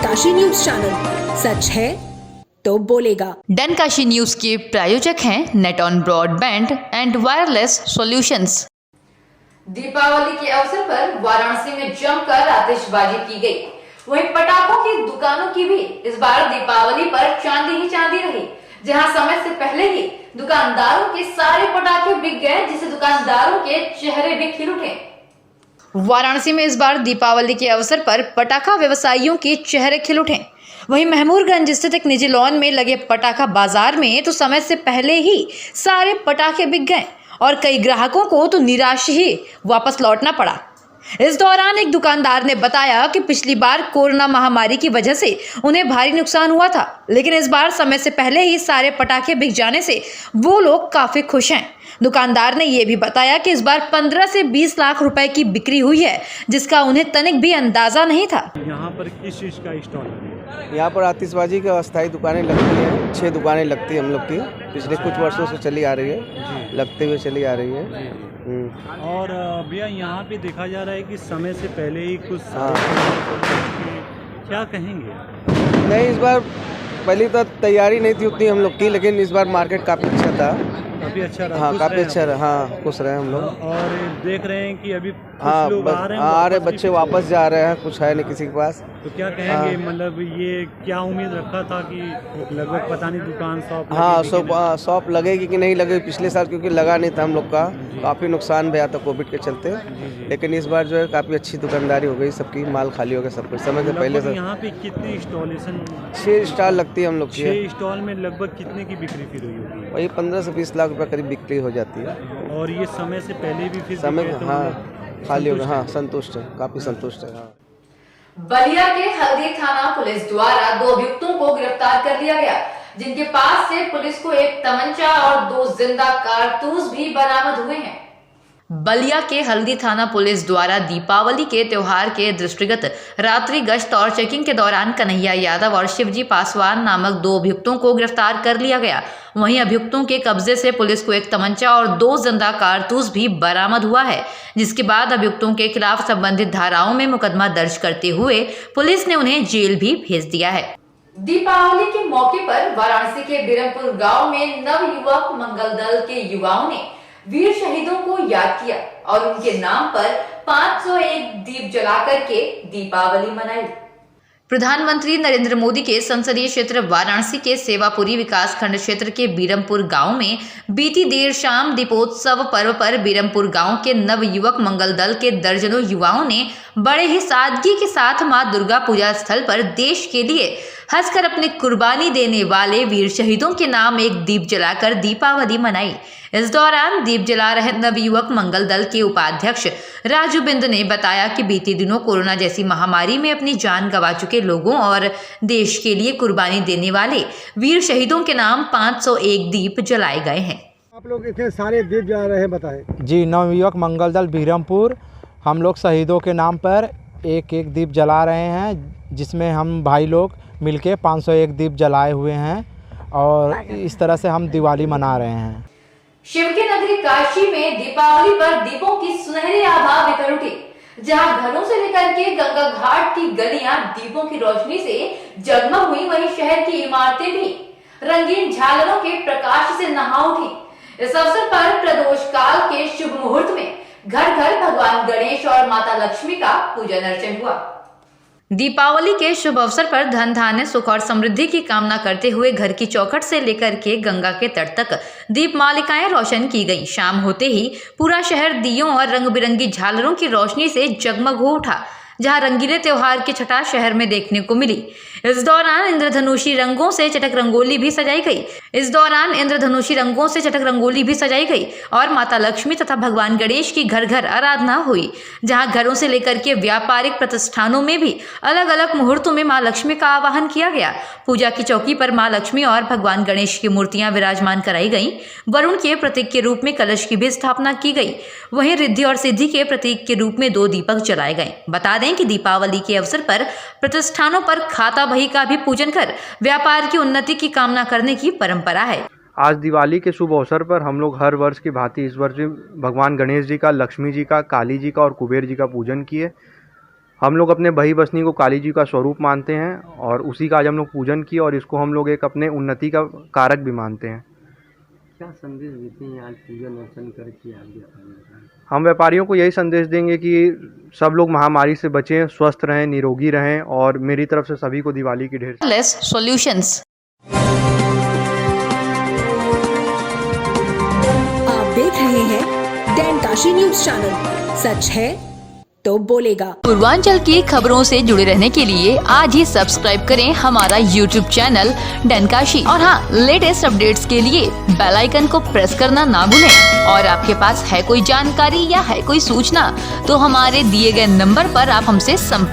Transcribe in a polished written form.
Kashi news channel, सच है तो बोलेगा। डन काशी न्यूज के प्रायोजक हैं net on broadband and wireless solutions. Deepawali के अवसर पर वाराणसी में जमकर आतिशबाजी की गई। वहीं पटाखों की दुकानों की भी इस बार दीपावली पर चांदी ही चांदी रही, जहां समय से पहले ही दुकानदारों के सारे पटाखे बिक गए, जिससे दुकानदारों के चेहरे भी खिल उठे। वाराणसी में इस बार दीपावली के अवसर पर पटाखा व्यवसायियों के चेहरे खिल उठे। वहीं महमूदगंज स्थित एक निजी लॉन में लगे पटाखा बाजार में तो समय से पहले ही सारे पटाखे बिक गए और कई ग्राहकों को तो निराश ही वापस लौटना पड़ा। इस दौरान एक दुकानदार ने बताया कि पिछली बार कोरोना महामारी की वजह से उन्हें भारी नुकसान हुआ था, लेकिन इस बार समय से पहले ही सारे पटाखे बिक जाने से वो लोग काफी खुश हैं। दुकानदार ने ये भी बताया कि इस बार 15 से 20 लाख रुपए की बिक्री हुई है, जिसका उन्हें तनिक भी अंदाजा नहीं था। यहाँ पर किस चीज़ का स्टॉल है? यहाँ पर आतिशबाजी की अस्थायी दुकानें लगती हैं, 6 दुकानें लगती हैं हम लोग की, पिछले कुछ वर्षों से चली आ रही है, लगते हुए चली आ रही है। और भैया यहाँ पे देखा जा रहा है कि समय से पहले ही कुछ क्या कहेंगे? नहीं, इस बार पहली तो तैयारी नहीं थी उतनी हम लोग की, लेकिन इस बार मार्केट काफ़ी अच्छा था, काफ़ी अच्छा रहा। हाँ काफ़ी अच्छा रहा, हाँ खुश रहे हम लोग। और देख रहे हैं कि अभी हाँ लोग आ रहे हैं, आ रहे बच्चे वापस जा रहे हैं, कुछ है नहीं किसी के पास। तो क्या कहेंगे? मतलब ये क्या उम्मीद रखा था कि लगभग पता नहीं दुकान शॉप शॉप लगेगी कि नहीं लगेगी पिछले साल, क्योंकि लगा नहीं था हम लोग का, काफ़ी नुकसान भी आया था कोविड के चलते। लेकिन इस बार जो है काफ़ी अच्छी दुकानदारी हो गई, सबकी माल खाली हो गया सब कुछ समय से पहले से। यहाँ पे कितनी इंस्टॉलेशन? 6 स्टॉल लगती है हम लोग की। 6 स्टॉल में लगभग कितने की बिक्री फिर हुई होगी? वही 15 से 20 लाख रुपए करीब बिक्री हो जाती है। और ये समय से पहले भी फिर समय खाली हो गया, हाँ संतुष्ट है, काफ़ी संतुष्ट है। हाँ। बलिया के हल्दी थाना पुलिस द्वारा 2 अभियुक्तों को गिरफ्तार कर लिया गया, जिनके पास से पुलिस को एक तमंचा और 2 जिंदा कारतूस भी बरामद हुए हैं। बलिया के हल्दी थाना पुलिस द्वारा दीपावली के त्योहार के दृष्टिगत रात्रि गश्त और चेकिंग के दौरान कन्हैया यादव और शिवजी पासवान नामक 2 अभियुक्तों को गिरफ्तार कर लिया गया। वहीं अभियुक्तों के कब्जे से पुलिस को एक तमंचा और 2 जिंदा कारतूस भी बरामद हुआ है, जिसके बाद अभियुक्तों के खिलाफ संबंधित धाराओं में मुकदमा दर्ज करते हुए पुलिस ने उन्हें जेल भी भेज दिया है। दीपावली के मौके पर वाराणसी के बिरमपुर गाँव में नव युवक मंगल दल के युवाओं ने वीर शहीदों को याद किया और उनके नाम पर 501 दीप जलाकर के दीपावली मनाई। प्रधानमंत्री नरेंद्र मोदी के संसदीय क्षेत्र वाराणसी के सेवापुरी विकास खंड क्षेत्र के बीरमपुर गांव में बीती देर शाम दीपोत्सव पर्व पर बीरमपुर गांव के नव युवक मंगल दल के दर्जनों युवाओं ने बड़े ही सादगी के साथ मां दुर्गा पूजा स्थल पर देश के लिए हंसकर अपनी कुर्बानी देने वाले वीर शहीदों के नाम एक दीप जलाकर दीपावली मनाई। इस दौरान दीप जला रहे नवयुवक मंगल दल के उपाध्यक्ष राजू बिंद ने बताया कि बीते दिनों कोरोना जैसी महामारी में अपनी जान गंवा चुके लोगों और देश के लिए कुर्बानी देने वाले वीर शहीदों के नाम 501 दीप जलाए गए हैं। आप लोग इतने सारे दीप जला रहे हैं, बताएं। जी, नवयुवक मंगल दल बीरमपुर हम लोग शहीदों के नाम पर एक दीप जला रहे हैं, जिसमें हम भाई लोग मिलके 501 दीप जलाए हुए हैं और इस तरह से हम दिवाली मना रहे हैं। शिव की नगरी काशी में दीपावली पर दीपों की सुनहरी आभा बिखर उठी, जहां घरों से लेकर के गंगा घाट की गलियां दीपों की रोशनी से जगमग हुई, वहीं शहर की इमारतें भी रंगीन झालरों के प्रकाश से नहा उठी। इस अवसर पर प्रदोष काल के शुभ मुहूर्त में घर घर भगवान गणेश और माता लक्ष्मी का पूजन अर्चन हुआ। दीपावली के शुभ अवसर पर धन धान्य सुख और समृद्धि की कामना करते हुए घर की चौखट से लेकर के गंगा के तट तक दीप मालिकाएं रोशन की गईं। शाम होते ही पूरा शहर दियों और रंग बिरंगी झालरों की रोशनी से जगमग हो उठा, जहां रंगीले त्योहार की छटा शहर में देखने को मिली। इस दौरान इंद्रधनुषी रंगों से चटक रंगोली भी सजाई गई और माता लक्ष्मी तथा भगवान गणेश की घर घर आराधना हुई, जहां घरों से लेकर के व्यापारिक प्रतिष्ठानों में भी अलग अलग मुहूर्तों में मां लक्ष्मी का आवाहन किया गया। पूजा की चौकी पर मां लक्ष्मी और भगवान गणेश की मूर्तियां विराजमान कराई गईं। वरुण के प्रतीक के रूप में कलश की भी स्थापना की गई। वहीं रिद्धि और सिद्धि के प्रतीक के रूप में 2 दीपक जलाए गए। बता दें कि दीपावली के अवसर पर प्रतिष्ठानों पर खाता बही का भी पूजन कर व्यापार की उन्नति की कामना करने की परंपरा है। आज दिवाली के शुभ अवसर पर हम लोग हर वर्ष की भांति इस वर्ष भी भगवान गणेश जी का, लक्ष्मी जी का, काली जी का और कुबेर जी का पूजन किए। हम लोग अपने बही बसनी को काली जी का स्वरूप मानते हैं और उसी का आज हम लोग पूजन किए और इसको हम लोग एक अपने उन्नति का कारक भी मानते हैं। क्या संदेश देते हैं आज पूजन अर्चन करके आगे? हम व्यापारियों को यही संदेश देंगे कि सब लोग महामारी से बचें, स्वस्थ रहें, निरोगी रहें और मेरी तरफ से सभी को दिवाली की ढेर वायरलेस सॉल्यूशंस। आप देख रहे हैं डैनकाशी न्यूज चैनल। सच है तो बोलेगा। पूर्वांचल की खबरों से जुड़े रहने के लिए आज ही सब्सक्राइब करें हमारा YouTube चैनल डैनकाशी और हाँ, लेटेस्ट अपडेट्स के लिए बेल आइकन को प्रेस करना ना भूलें। और आपके पास है कोई जानकारी या है कोई सूचना तो हमारे दिए गए नंबर पर आप हमसे संपर्क